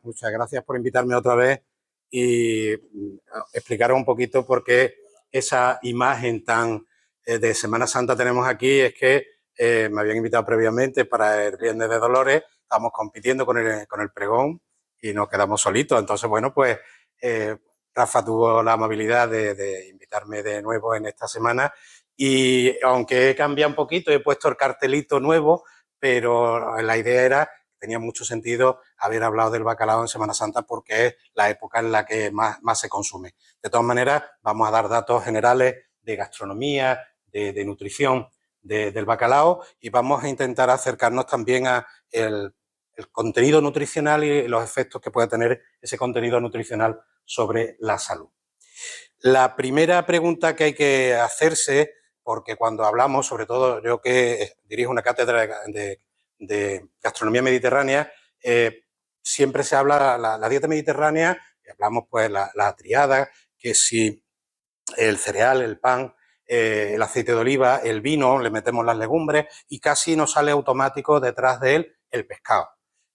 muchas gracias por invitarme otra vez y explicaros un poquito por qué esa imagen tan de Semana Santa tenemos aquí. Es que me habían invitado previamente para el Viernes de Dolores, estábamos compitiendo con el pregón y nos quedamos solitos. Entonces, bueno, pues Rafa tuvo la amabilidad de invitarme de nuevo en esta semana y aunque he cambiado un poquito, he puesto el cartelito nuevo, pero la idea era, tenía mucho sentido haber hablado del bacalao en Semana Santa porque es la época en la que más se consume. De todas maneras, vamos a dar datos generales de gastronomía, de nutrición del bacalao y vamos a intentar acercarnos también a el contenido nutricional y los efectos que puede tener ese contenido nutricional sobre la salud. La primera pregunta que hay que hacerse, porque cuando hablamos, sobre todo yo que dirijo una cátedra de gastronomía mediterránea, siempre se habla la dieta mediterránea, y hablamos pues la triada, que si el cereal, el pan, el aceite de oliva, el vino, le metemos las legumbres y casi nos sale automático detrás de él el pescado.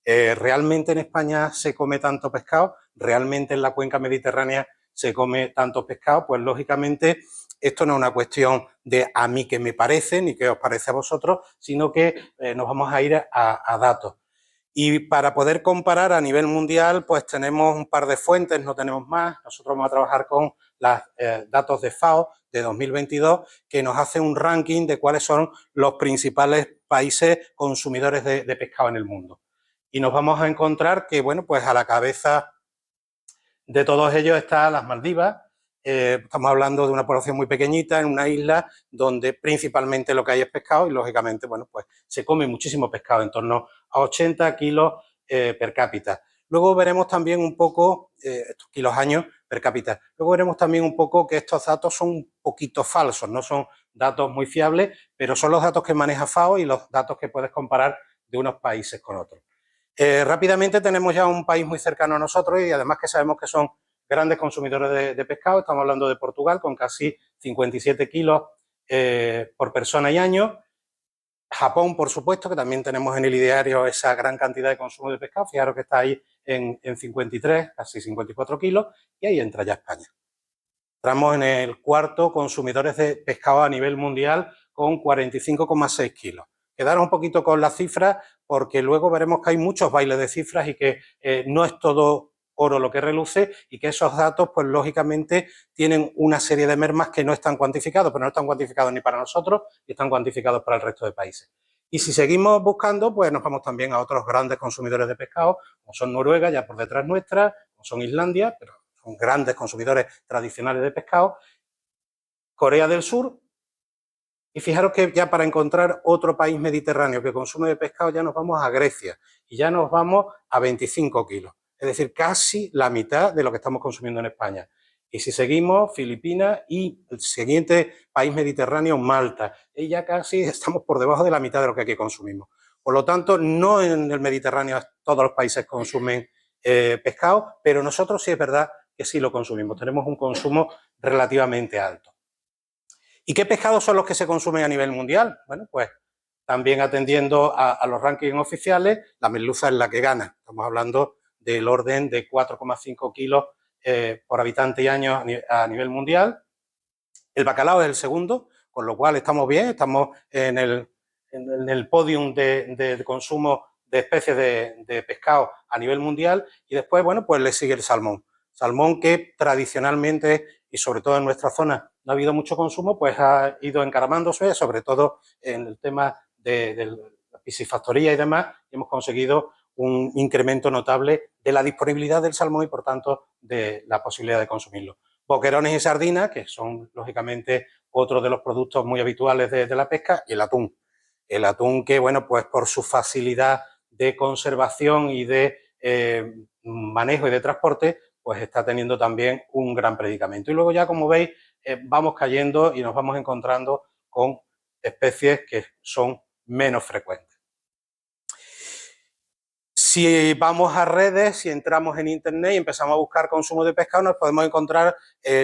¿Realmente en España se come tanto pescado? ¿Realmente en la cuenca mediterránea se come tanto pescado? Pues lógicamente esto no es una cuestión de a mí que me parece ni que os parece a vosotros, sino que nos vamos a ir a datos. Y para poder comparar a nivel mundial, pues tenemos un par de fuentes, no tenemos más. Nosotros vamos a trabajar con los datos de FAO de 2022, que nos hace un ranking de cuáles son los principales países consumidores de pescado en el mundo. Y nos vamos a encontrar que, bueno, pues a la cabeza de todos ellos están las Maldivas. Estamos hablando de una población muy pequeñita en una isla donde principalmente lo que hay es pescado y, lógicamente, bueno, pues se come muchísimo pescado, en torno a 80 kilos per cápita. Luego veremos también un poco, estos kilos años per cápita, luego veremos también un poco que estos datos son un poquito falsos, no son datos muy fiables, pero son los datos que maneja FAO y los datos que puedes comparar de unos países con otros. Rápidamente tenemos ya un país muy cercano a nosotros y además que sabemos que son grandes consumidores de pescado. Estamos hablando de Portugal con casi 57 kilos por persona y año. Japón, por supuesto, que también tenemos en el ideario esa gran cantidad de consumo de pescado. Fijaros que está ahí en 53, casi 54 kilos, y ahí entra ya España. Entramos en el cuarto consumidores de pescado a nivel mundial con 45,6 kilos. Quedaros un poquito con las cifras porque luego veremos que hay muchos bailes de cifras y que no es todo oro lo que reluce y que esos datos, pues lógicamente, tienen una serie de mermas que no están cuantificados, pero no están cuantificados ni para nosotros ni están cuantificados para el resto de países. Y si seguimos buscando, pues nos vamos también a otros grandes consumidores de pescado, como son Noruega, ya por detrás nuestra, como son Islandia, pero son grandes consumidores tradicionales de pescado, Corea del Sur, y fijaros que ya para encontrar otro país mediterráneo que consume de pescado ya nos vamos a Grecia y ya nos vamos a 25 kilos, es decir, casi la mitad de lo que estamos consumiendo en España. Y si seguimos, Filipinas y el siguiente país mediterráneo, Malta, y ya casi estamos por debajo de la mitad de lo que aquí consumimos. Por lo tanto, no en el Mediterráneo todos los países consumen pescado, pero nosotros sí es verdad que sí lo consumimos, tenemos un consumo relativamente alto. ¿Y qué pescados son los que se consumen a nivel mundial? Bueno, pues también atendiendo a los rankings oficiales, la merluza es la que gana. Estamos hablando del orden de 4,5 kilos por habitante y año a nivel mundial. El bacalao es el segundo, con lo cual estamos bien, estamos en el podium de consumo de especies de pescado a nivel mundial. Y después, bueno, pues le sigue el salmón. Salmón que tradicionalmente, y sobre todo en nuestra zona, no ha habido mucho consumo, pues ha ido encaramándose, sobre todo en el tema de la piscifactoría y demás, y hemos conseguido un incremento notable de la disponibilidad del salmón y, por tanto, de la posibilidad de consumirlo. Boquerones y sardinas, que son, lógicamente, otro de los productos muy habituales de la pesca, y el atún. El atún que, bueno, pues por su facilidad de conservación y de manejo y de transporte, pues está teniendo también un gran predicamento. Y luego ya, como veis, vamos cayendo y nos vamos encontrando con especies que son menos frecuentes. Si vamos a redes, si entramos en internet y empezamos a buscar consumo de pescado, nos podemos encontrar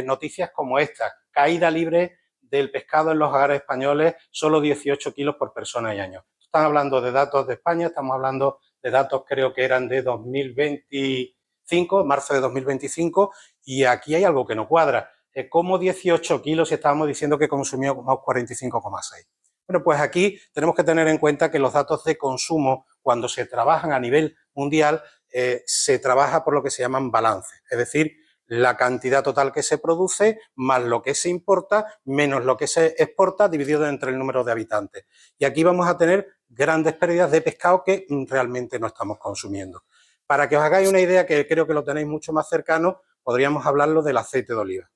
noticias como esta: caída libre del pescado en los hogares españoles, solo 18 kilos por persona y año. Están hablando de datos de España, estamos hablando de datos, creo que eran de 2020 2025, marzo de 2025, y aquí hay algo que no cuadra. ¿Cómo 18 kilos si estábamos diciendo que consumíamos 45,6? Bueno, pues aquí tenemos que tener en cuenta que los datos de consumo, cuando se trabajan a nivel mundial, se trabaja por lo que se llaman balances, es decir, la cantidad total que se produce más lo que se importa menos lo que se exporta dividido entre el número de habitantes. Y aquí vamos a tener grandes pérdidas de pescado que realmente no estamos consumiendo. Para que os hagáis una idea, que creo que lo tenéis mucho más cercano, podríamos hablarlo del aceite de oliva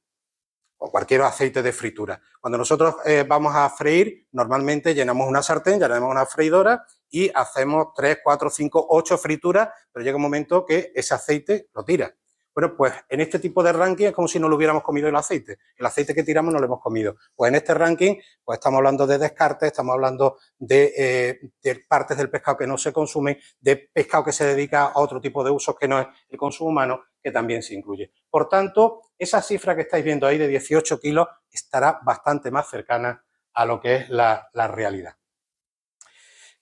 o cualquier aceite de fritura. Cuando nosotros vamos a freír, normalmente llenamos una sartén, llenamos una freidora y hacemos 3, 4, 5, 8 frituras, pero llega un momento que ese aceite lo tira. Bueno, pues en este tipo de ranking es como si no lo hubiéramos comido el aceite. El aceite que tiramos no lo hemos comido. Pues en este ranking pues estamos hablando de descartes, estamos hablando de partes del pescado que no se consumen, de pescado que se dedica a otro tipo de usos que no es el consumo humano, que también se incluye. Por tanto, esa cifra que estáis viendo ahí de 18 kilos estará bastante más cercana a lo que es la realidad.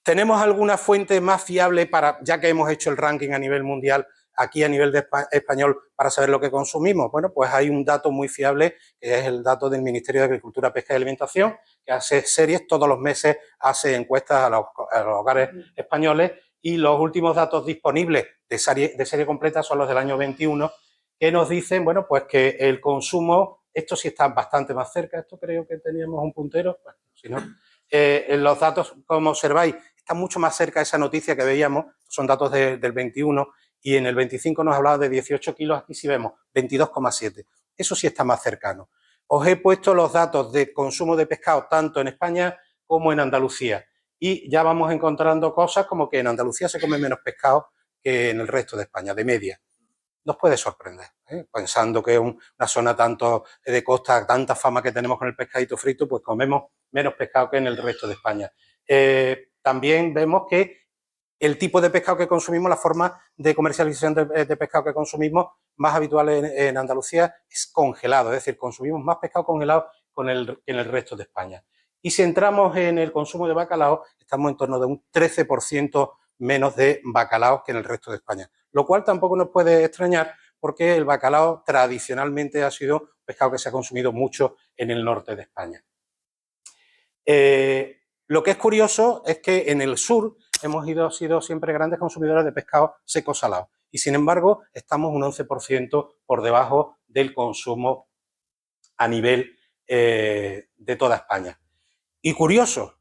¿Tenemos alguna fuente más fiable para, ya que hemos hecho el ranking a nivel mundial, aquí a nivel de español, para saber lo que consumimos? Bueno, pues hay un dato muy fiable, que es el dato del Ministerio de Agricultura, Pesca y Alimentación, que hace series, todos los meses hace encuestas a los hogares españoles, y los últimos datos disponibles de serie completa son los del año 21, que nos dicen, bueno, pues que el consumo, esto sí está bastante más cerca, esto creo que teníamos un puntero, bueno, si no, los datos, como observáis, está mucho más cerca de esa noticia que veíamos, son datos del 21, y en el 25 nos hablaba de 18 kilos, aquí sí vemos 22,7. Eso sí está más cercano. Os he puesto los datos de consumo de pescado tanto en España como en Andalucía, y ya vamos encontrando cosas como que en Andalucía se come menos pescado que en el resto de España, de media. Nos puede sorprender, pensando que es una zona tanto de costa, tanta fama que tenemos con el pescadito frito, pues comemos menos pescado que en el resto de España. También vemos que el tipo de pescado que consumimos, la forma de comercialización de pescado que consumimos más habitual en Andalucía es congelado, es decir, consumimos más pescado congelado que en el resto de España. Y si entramos en el consumo de bacalao, estamos en torno de un 13% menos de bacalao que en el resto de España, lo cual tampoco nos puede extrañar porque el bacalao tradicionalmente ha sido un pescado que se ha consumido mucho en el norte de España. Lo que es curioso es que en el sur hemos sido siempre grandes consumidores de pescado seco salado y sin embargo estamos un 11% por debajo del consumo a nivel de toda España. Y curioso,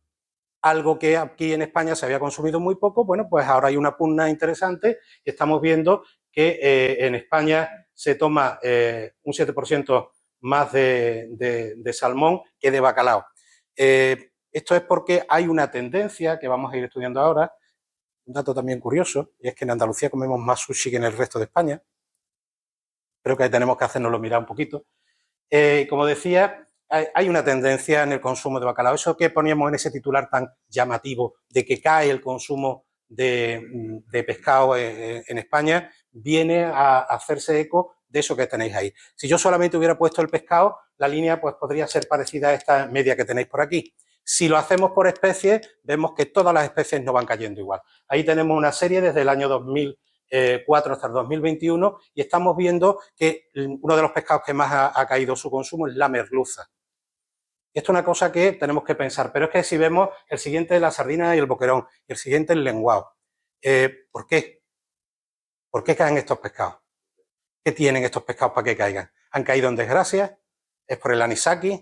algo que aquí en España se había consumido muy poco, bueno, pues ahora hay una pugna interesante y estamos viendo que en España se toma un 7% más de salmón que de bacalao. Esto es porque hay una tendencia que vamos a ir estudiando ahora, un dato también curioso, y es que en Andalucía comemos más sushi que en el resto de España. Creo que tenemos que hacernoslo mirar un poquito. Como decía, hay una tendencia en el consumo de bacalao. Eso que poníamos en ese titular tan llamativo de que cae el consumo de pescado en España, viene a hacerse eco de eso que tenéis ahí. Si yo solamente hubiera puesto el pescado, la línea pues podría ser parecida a esta media que tenéis por aquí. Si lo hacemos por especies, vemos que todas las especies no van cayendo igual. Ahí tenemos una serie desde el año 2004 hasta el 2021 y estamos viendo que uno de los pescados que más ha caído su consumo es la merluza. Esto es una cosa que tenemos que pensar, pero es que si vemos el siguiente es la sardina y el boquerón, y el siguiente el lenguado. ¿Por qué? ¿Por qué caen estos pescados? ¿Qué tienen estos pescados para que caigan? ¿Han caído en desgracia? ¿Es por el anisakis?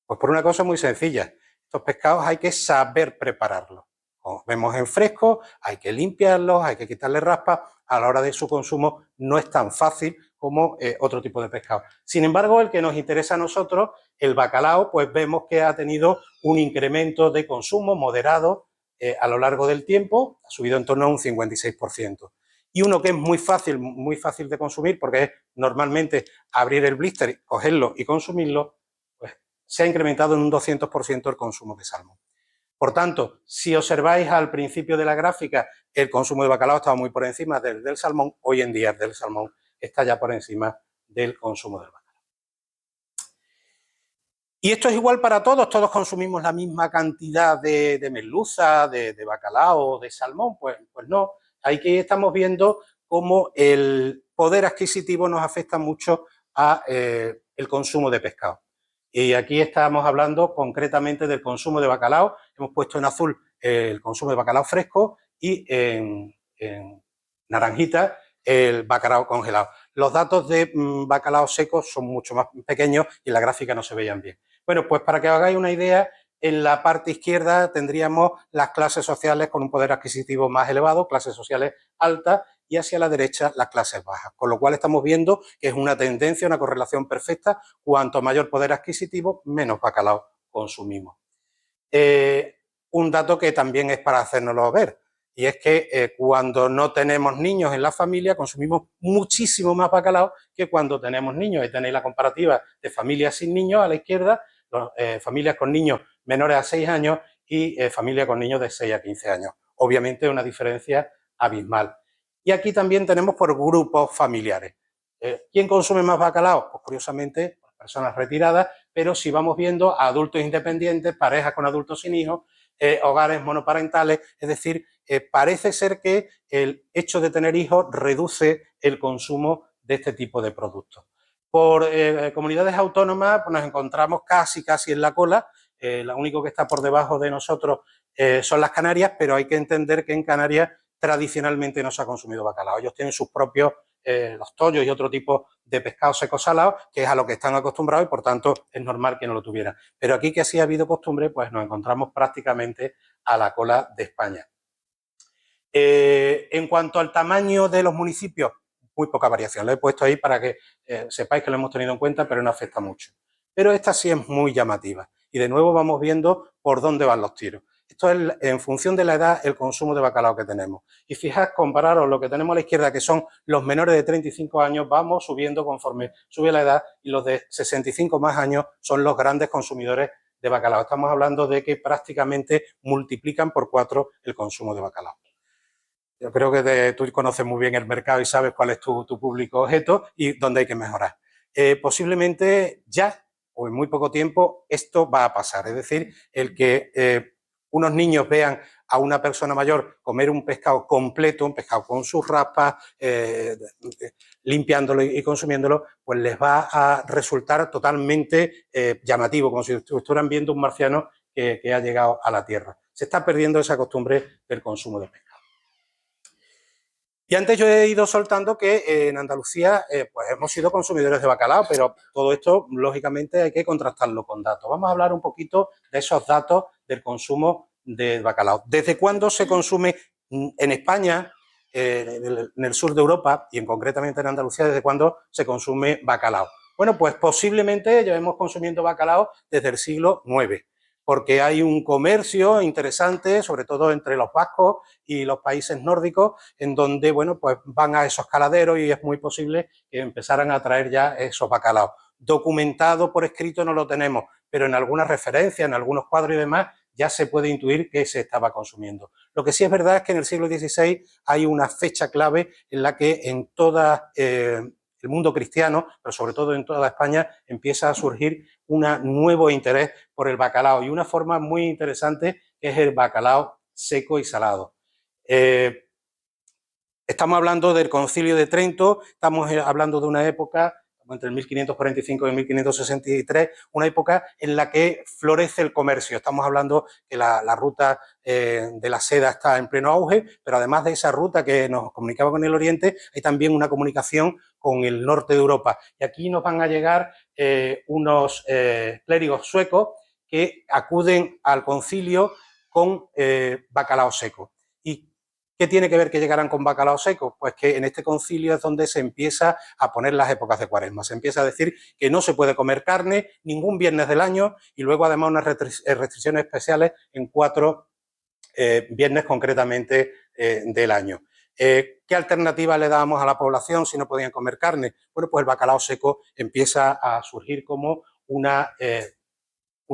Pues por una cosa muy sencilla. Estos pescados hay que saber prepararlos. Como vemos en fresco, hay que limpiarlos, hay que quitarle raspa. A la hora de su consumo no es tan fácil como otro tipo de pescado. Sin embargo, el que nos interesa a nosotros, el bacalao, pues vemos que ha tenido un incremento de consumo moderado a lo largo del tiempo, ha subido en torno a un 56%. Y uno que es muy fácil de consumir, porque es normalmente abrir el blister, cogerlo y consumirlo, pues se ha incrementado en un 200% el consumo de salmón. Por tanto, si observáis al principio de la gráfica, el consumo de bacalao estaba muy por encima del salmón, hoy en día el del salmón está ya por encima del consumo del bacalao. Y esto es igual para todos consumimos la misma cantidad de merluza, de bacalao, de salmón, pues no. Aquí estamos viendo cómo el poder adquisitivo nos afecta mucho a el consumo de pescado. Y aquí estamos hablando concretamente del consumo de bacalao. Hemos puesto en azul el consumo de bacalao fresco y en naranjita el bacalao congelado. Los datos de bacalao seco son mucho más pequeños y en la gráfica no se veían bien. Bueno, pues para que os hagáis una idea, en la parte izquierda tendríamos las clases sociales con un poder adquisitivo más elevado, clases sociales altas, y hacia la derecha las clases bajas. Con lo cual estamos viendo que es una tendencia, una correlación perfecta. Cuanto mayor poder adquisitivo, menos bacalao consumimos. Un dato que también es para hacérnoslo ver, y es que cuando no tenemos niños en la familia consumimos muchísimo más bacalao que cuando tenemos niños. Ahí tenéis la comparativa de familias sin niños a la izquierda, familias con niños menores a 6 años y familias con niños de 6 a 15 años. Obviamente una diferencia abismal. Y aquí también tenemos por grupos familiares. ¿Quién consume más bacalao? Pues curiosamente, personas retiradas, pero si vamos viendo a adultos independientes, parejas con adultos sin hijos, hogares monoparentales, es decir, parece ser que el hecho de tener hijos reduce el consumo de este tipo de productos. Por comunidades autónomas pues nos encontramos casi en la cola. Lo único que está por debajo de nosotros son las Canarias, pero hay que entender que en Canarias tradicionalmente no se ha consumido bacalao. Ellos tienen sus propios, los tollos y otro tipo de pescado seco salado, que es a lo que están acostumbrados y por tanto es normal que no lo tuvieran. Pero aquí que sí ha habido costumbre, pues nos encontramos prácticamente a la cola de España. En cuanto al tamaño de los municipios, muy poca variación. Lo he puesto ahí para que sepáis que lo hemos tenido en cuenta, pero no afecta mucho. Pero esta sí es muy llamativa. Y de nuevo vamos viendo por dónde van los tiros. Esto es en función de la edad, el consumo de bacalao que tenemos. Y fijaos, compararos lo que tenemos a la izquierda, que son los menores de 35 años, vamos subiendo conforme sube la edad, y los de 65 más años son los grandes consumidores de bacalao. Estamos hablando de que prácticamente multiplican por 4 el consumo de bacalao. Yo creo que tú conoces muy bien el mercado y sabes cuál es tu público objeto y dónde hay que mejorar. Posiblemente ya o en muy poco tiempo esto va a pasar. Es decir, el que unos niños vean a una persona mayor comer un pescado completo, un pescado con sus raspas, limpiándolo y consumiéndolo, pues les va a resultar totalmente llamativo, como si estuvieran viendo un marciano que ha llegado a la Tierra. Se está perdiendo esa costumbre del consumo de pescado. Y antes yo he ido soltando que en Andalucía pues hemos sido consumidores de bacalao, pero todo esto, lógicamente, hay que contrastarlo con datos. Vamos a hablar un poquito de esos datos del consumo de bacalao. ¿Desde cuándo se consume en España, en el sur de Europa, y concretamente en Andalucía, desde cuándo se consume bacalao? Bueno, pues posiblemente llevemos consumiendo bacalao desde el siglo IX, porque hay un comercio interesante, sobre todo entre los vascos y los países nórdicos, en donde, bueno, pues van a esos caladeros y es muy posible que empezaran a traer ya esos bacalaos. Documentado por escrito no lo tenemos, pero en algunas referencias, en algunos cuadros y demás, ya se puede intuir que se estaba consumiendo. Lo que sí es verdad es que en el siglo XVI hay una fecha clave en la que en toda el mundo cristiano, pero sobre todo en toda España, empieza a surgir un nuevo interés por el bacalao y una forma muy interesante que es el bacalao seco y salado. Estamos hablando del Concilio de Trento, estamos hablando de una época entre el 1545 y el 1563, una época en la que florece el comercio. Estamos hablando que la ruta de la seda está en pleno auge, pero además de esa ruta que nos comunicaba con el Oriente, hay también una comunicación con el norte de Europa. Y aquí nos van a llegar unos clérigos suecos que acuden al concilio con bacalao seco. ¿Y qué tiene que ver que llegaran con bacalao seco? Pues que en este concilio es donde se empieza a poner las épocas de Cuaresma. Se empieza a decir que no se puede comer carne ningún viernes del año y luego además unas restricciones especiales en 4 viernes concretamente del año. ¿Qué alternativa le dábamos a la población si no podían comer carne? Bueno, pues el bacalao seco empieza a surgir como una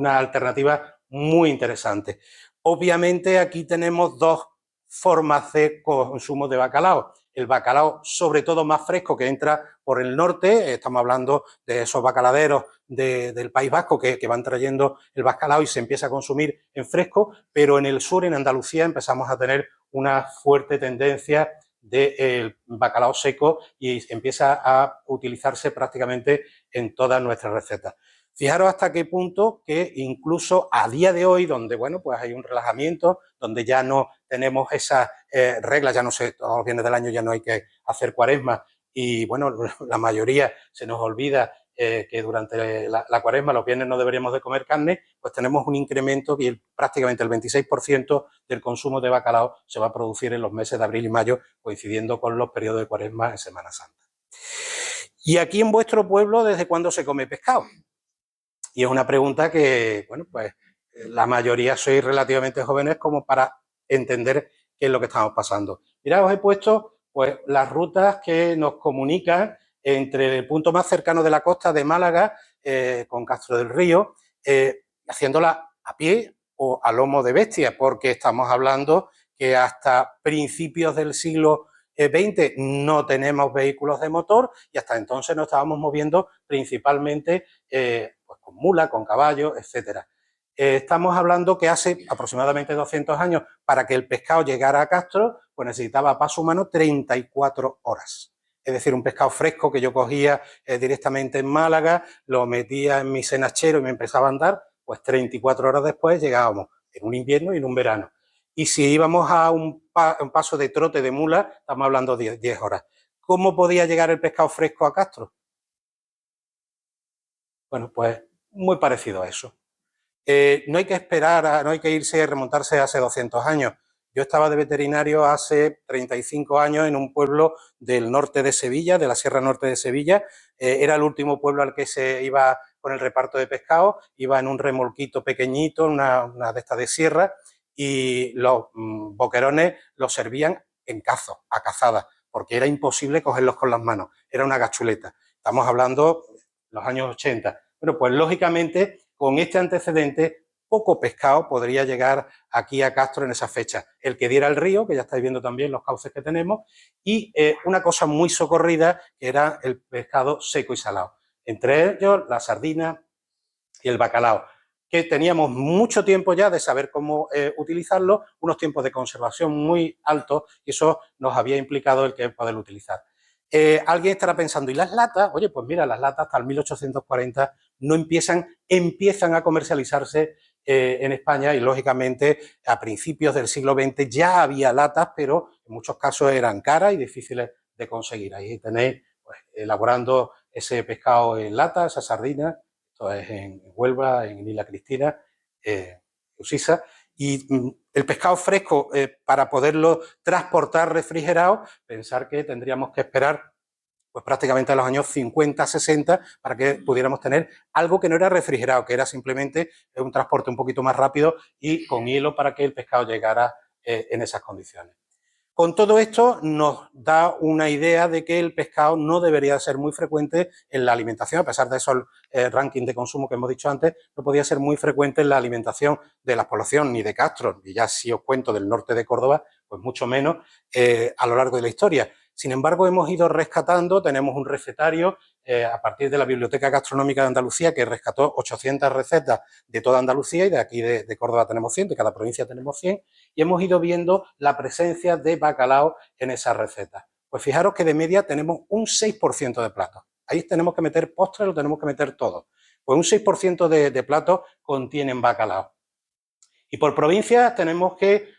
alternativa muy interesante. Obviamente aquí tenemos dos formas de consumo de bacalao. El bacalao, sobre todo más fresco, que entra por el norte, estamos hablando de esos bacaladeros del País Vasco que van trayendo el bacalao y se empieza a consumir en fresco, pero en el sur, en Andalucía, empezamos a tener una fuerte tendencia del bacalao seco y empieza a utilizarse prácticamente en todas nuestras recetas. Fijaros hasta qué punto que incluso a día de hoy, donde bueno, pues hay un relajamiento, donde ya no tenemos esas reglas, ya no sé, todos los viernes del año ya no hay que hacer cuaresma y bueno, la mayoría se nos olvida que durante la cuaresma los viernes no deberíamos de comer carne, pues tenemos un incremento que prácticamente el 26% del consumo de bacalao se va a producir en los meses de abril y mayo, coincidiendo con los periodos de cuaresma en Semana Santa. Y aquí en vuestro pueblo, ¿desde cuándo se come pescado? Y es una pregunta que, bueno, pues la mayoría sois relativamente jóvenes como para entender qué es lo que estamos pasando. Mirad, os he puesto pues las rutas que nos comunican entre el punto más cercano de la costa de Málaga con Castro del Río, haciéndola a pie o a lomo de bestia, porque estamos hablando que hasta principios del siglo XX no tenemos vehículos de motor y hasta entonces nos estábamos moviendo principalmente pues con mula, con caballo, etcétera. Estamos hablando que hace aproximadamente 200 años, para que el pescado llegara a Castro, pues necesitaba a paso humano 34 horas. Es decir, un pescado fresco que yo cogía directamente en Málaga, lo metía en mi cenachero y me empezaba a andar, pues 34 horas después llegábamos en un invierno y en un verano. Y si íbamos a un paso de trote de mula, estamos hablando de 10 horas. ¿Cómo podía llegar el pescado fresco a Castro? Bueno, pues muy parecido a eso. No hay que esperar, no hay que irse, remontarse hace 200 años. Yo estaba de veterinario hace 35 años en un pueblo del norte de Sevilla, de la Sierra Norte de Sevilla. Era el último pueblo al que se iba con el reparto de pescado. Iba en un remolquito pequeñito, una de estas de sierra, y los boquerones los servían en cazo, a cazada, porque era imposible cogerlos con las manos. Era una gachuleta. Estamos hablando de los años 80. Bueno, pues lógicamente, con este antecedente, poco pescado podría llegar aquí a Castro en esa fecha. El que diera el río, que ya estáis viendo también los cauces que tenemos, y una cosa muy socorrida, que era el pescado seco y salado. Entre ellos, la sardina y el bacalao, que teníamos mucho tiempo ya de saber cómo utilizarlo, unos tiempos de conservación muy altos, y eso nos había implicado el que poderlo utilizar. Alguien estará pensando, ¿y las latas? Oye, pues mira, las latas hasta el 1840 no empiezan a comercializarse en España y, lógicamente, a principios del siglo XX ya había latas, pero en muchos casos eran caras y difíciles de conseguir. Ahí tenéis pues, elaborando ese pescado en lata, esa sardina, esto es en Huelva, en Isla Cristina, Usisa, y el pescado fresco, para poderlo transportar refrigerado, pensar que tendríamos que esperar pues prácticamente a los años 50, 60, para que pudiéramos tener algo que no era refrigerado, que era simplemente un transporte un poquito más rápido y con hielo para que el pescado llegara en esas condiciones. Con todo esto nos da una idea de que el pescado no debería ser muy frecuente en la alimentación, a pesar de esos rankings de consumo que hemos dicho antes, no podía ser muy frecuente en la alimentación de la población ni de Castro, y ya si os cuento del norte de Córdoba, pues mucho menos a lo largo de la historia. Sin embargo, hemos ido rescatando, tenemos un recetario a partir de la Biblioteca Gastronómica de Andalucía, que rescató 800 recetas de toda Andalucía, y de aquí de Córdoba tenemos 100, de cada provincia tenemos 100, y hemos ido viendo la presencia de bacalao en esas recetas. Pues fijaros que de media tenemos un 6% de platos. Ahí tenemos que meter postres, lo tenemos que meter todo. Pues un 6% de platos contienen bacalao. Y por provincias tenemos que,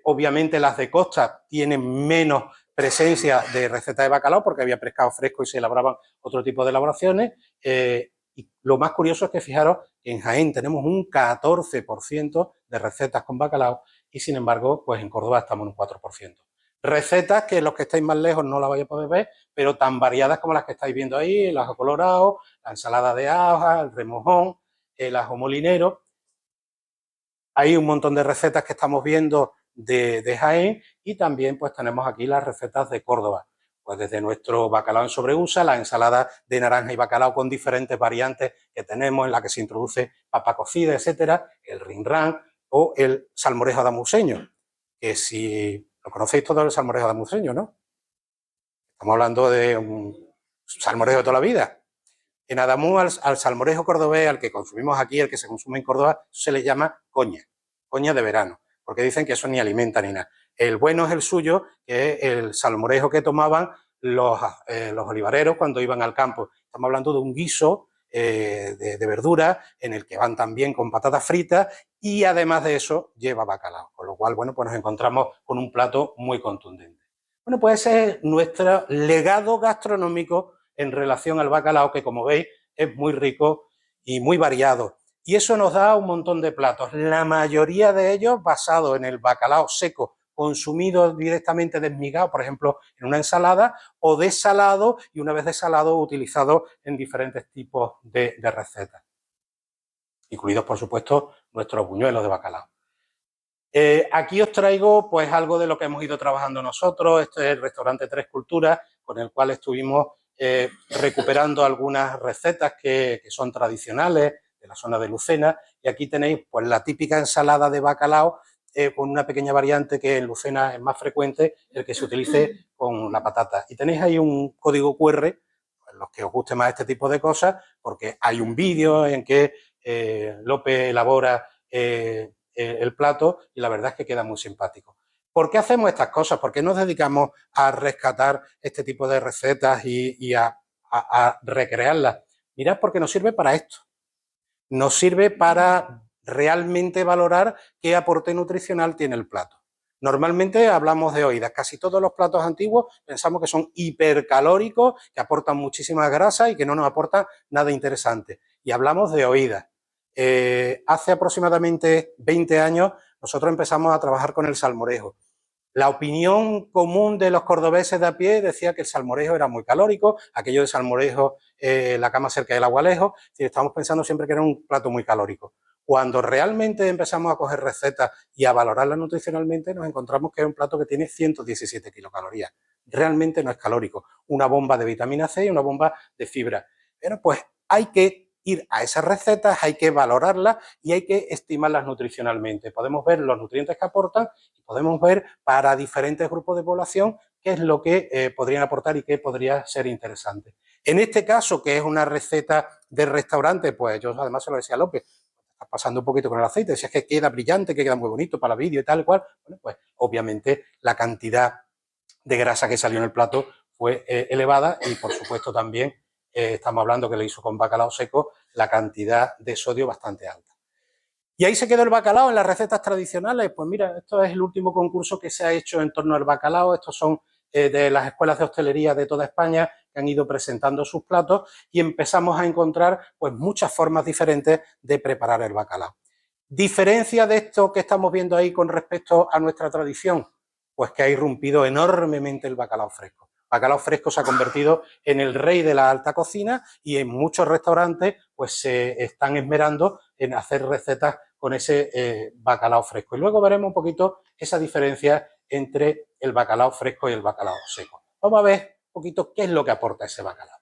obviamente, las de costa tienen menos presencia de recetas de bacalao porque había pescado fresco y se elaboraban otro tipo de elaboraciones. Y lo más curioso es que, fijaros, en Jaén tenemos un 14% de recetas con bacalao y, sin embargo, pues en Córdoba estamos en un 4%. Recetas que los que estáis más lejos no las vais a poder ver, pero tan variadas como las que estáis viendo ahí: el ajo colorado, la ensalada de hoja, el remojón, el ajo molinero. Hay un montón de recetas que estamos viendo de Jaén y también pues tenemos aquí las recetas de Córdoba. Pues desde nuestro bacalao en sobreusa, la ensalada de naranja y bacalao con diferentes variantes que tenemos, en la que se introduce papa cocida, etcétera, el rinrán o el salmorejo damuseño, que si lo conocéis todo, el salmorejo damuseño, ¿no? Estamos hablando de un salmorejo de toda la vida. En Adamuz, al salmorejo cordobés, al que consumimos aquí, el que se consume en Córdoba, se le llama coña de verano, porque dicen que eso ni alimenta ni nada. El bueno es el suyo, que es el salmorejo que tomaban los olivareros cuando iban al campo. Estamos hablando de un guiso de verdura en el que van también con patatas fritas y además de eso lleva bacalao, con lo cual, bueno, pues nos encontramos con un plato muy contundente. Bueno, pues ese es nuestro legado gastronómico en relación al bacalao, que como veis es muy rico y muy variado. Y eso nos da un montón de platos, la mayoría de ellos basados en el bacalao seco, consumido directamente desmigado, por ejemplo, en una ensalada, o desalado y una vez desalado utilizado en diferentes tipos de recetas, incluidos, por supuesto, nuestros buñuelos de bacalao. Aquí os traigo pues algo de lo que hemos ido trabajando nosotros. Este es el restaurante Tres Culturas, con el cual estuvimos recuperando algunas recetas que son tradicionales de la zona de Lucena, y aquí tenéis pues la típica ensalada de bacalao con una pequeña variante que en Lucena es más frecuente, el que se utilice con la patata. Y tenéis ahí un código QR, pues, los que os guste más este tipo de cosas, porque hay un vídeo en que López elabora el plato y la verdad es que queda muy simpático. ¿Por qué hacemos estas cosas? ¿Por qué nos dedicamos a rescatar este tipo de recetas y a recrearlas? Mirad, porque nos sirve para esto. Nos sirve para realmente valorar qué aporte nutricional tiene el plato. Normalmente hablamos de oídas. Casi todos los platos antiguos pensamos que son hipercalóricos, que aportan muchísima grasa y que no nos aportan nada interesante. Y hablamos de oídas. Hace aproximadamente 20 años nosotros empezamos a trabajar con el salmorejo. La opinión común de los cordobeses de a pie decía que el salmorejo era muy calórico, aquello de salmorejo, la cama cerca del agua lejos, y estamos pensando siempre que era un plato muy calórico. Cuando realmente empezamos a coger recetas y a valorarlas nutricionalmente, nos encontramos que es un plato que tiene 117 kilocalorías. Realmente no es calórico. Una bomba de vitamina C y una bomba de fibra. Pero pues hay que ir a esas recetas, hay que valorarlas y hay que estimarlas nutricionalmente. Podemos ver los nutrientes que aportan y podemos ver para diferentes grupos de población qué es lo que podrían aportar y qué podría ser interesante. En este caso, que es una receta de restaurante, pues yo además se lo decía a López, está pasando un poquito con el aceite, si es que queda brillante, que queda muy bonito para vídeo y tal y cual, bueno, pues obviamente la cantidad de grasa que salió en el plato fue elevada y por supuesto también estamos hablando que le hizo con bacalao seco, la cantidad de sodio bastante alta. Y ahí se quedó el bacalao en las recetas tradicionales. Pues mira, esto es el último concurso que se ha hecho en torno al bacalao. Estos son de las escuelas de hostelería de toda España que han ido presentando sus platos y empezamos a encontrar pues muchas formas diferentes de preparar el bacalao. ¿Diferencia de esto que estamos viendo ahí con respecto a nuestra tradición? Pues que ha irrumpido enormemente el bacalao fresco. El bacalao fresco se ha convertido en el rey de la alta cocina y en muchos restaurantes pues se están esmerando en hacer recetas con ese bacalao fresco. Y luego veremos un poquito esa diferencia entre el bacalao fresco y el bacalao seco. Vamos a ver un poquito qué es lo que aporta ese bacalao.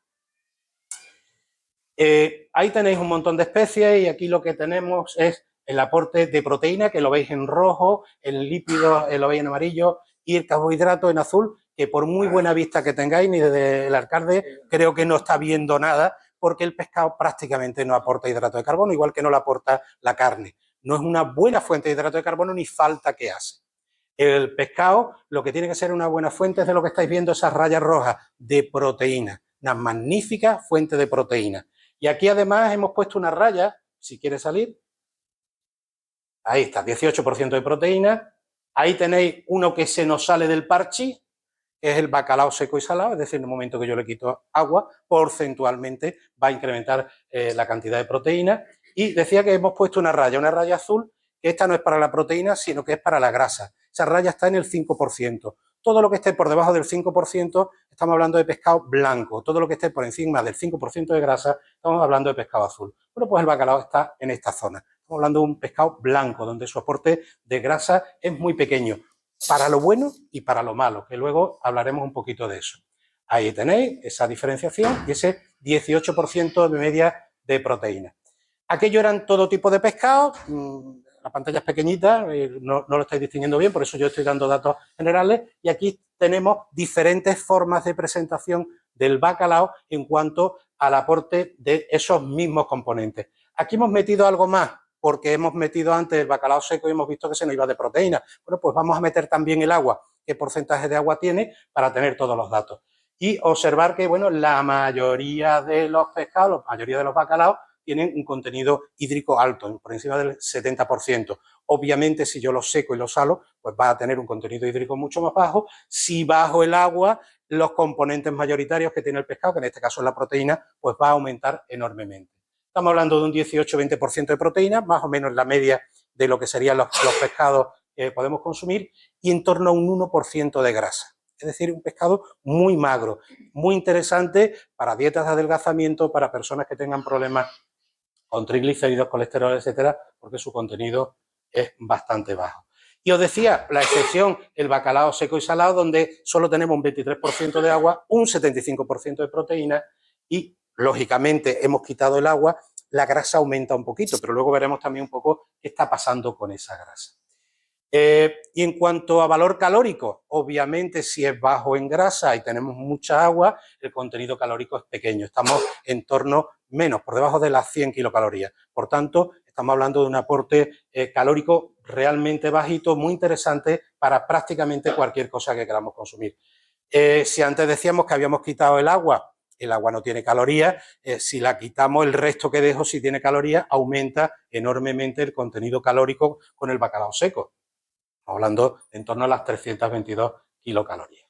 Ahí tenéis un montón de especies y aquí lo que tenemos es el aporte de proteína, que lo veis en rojo, el lípido lo veis en amarillo y el carbohidrato en azul, que por muy buena vista que tengáis, ni desde el alcalde creo que no está viendo nada, porque el pescado prácticamente no aporta hidrato de carbono, igual que no le aporta la carne. No es una buena fuente de hidrato de carbono ni falta que hace. El pescado lo que tiene que ser una buena fuente es de lo que estáis viendo, esas rayas rojas de proteína, una magnífica fuente de proteína. Y aquí además hemos puesto una raya, si quiere salir, ahí está, 18% de proteína. Ahí tenéis uno que se nos sale del parche, que es el bacalao seco y salado, es decir, en el momento que yo le quito agua, porcentualmente va a incrementar la cantidad de proteína. Y decía que hemos puesto una raya azul, que esta no es para la proteína, sino que es para la grasa. Esa raya está en el 5%. Todo lo que esté por debajo del 5%, estamos hablando de pescado blanco. Todo lo que esté por encima del 5% de grasa, estamos hablando de pescado azul. Bueno, pues el bacalao está en esta zona. Estamos hablando de un pescado blanco, donde su aporte de grasa es muy pequeño, para lo bueno y para lo malo, que luego hablaremos un poquito de eso. Ahí tenéis esa diferenciación y ese 18% de media de proteína. Aquello eran todo tipo de pescado, la pantalla es pequeñita, no lo estáis distinguiendo bien, por eso yo estoy dando datos generales, y aquí tenemos diferentes formas de presentación del bacalao en cuanto al aporte de esos mismos componentes. Aquí hemos metido algo más, porque hemos metido antes el bacalao seco y hemos visto que se nos iba de proteína. Bueno, pues vamos a meter también el agua, qué porcentaje de agua tiene, para tener todos los datos. Y observar que, bueno, la mayoría de los pescados, la mayoría de los bacalaos, tienen un contenido hídrico alto, por encima del 70%. Obviamente, si yo lo seco y lo salo, pues va a tener un contenido hídrico mucho más bajo. Si bajo el agua, los componentes mayoritarios que tiene el pescado, que en este caso es la proteína, pues va a aumentar enormemente. Estamos hablando de un 18-20% de proteína, más o menos la media de lo que serían los pescados que podemos consumir, y en torno a un 1% de grasa. Es decir, un pescado muy magro, muy interesante para dietas de adelgazamiento, para personas que tengan problemas con triglicéridos, colesterol, etcétera, porque su contenido es bastante bajo. Y os decía, la excepción, el bacalao seco y salado, donde solo tenemos un 23% de agua, un 75% de proteína y, lógicamente, hemos quitado el agua, la grasa aumenta un poquito, pero luego veremos también un poco qué está pasando con esa grasa. Y en cuanto a valor calórico, obviamente si es bajo en grasa y tenemos mucha agua, el contenido calórico es pequeño. Estamos en torno menos, por debajo de las 100 kilocalorías. Por tanto, estamos hablando de un aporte calórico realmente bajito, muy interesante para prácticamente cualquier cosa que queramos consumir. Si antes decíamos que habíamos quitado el agua no tiene calorías, si la quitamos el resto que dejo, si tiene calorías, aumenta enormemente el contenido calórico con el bacalao seco. Estamos hablando en torno a las 322 kilocalorías.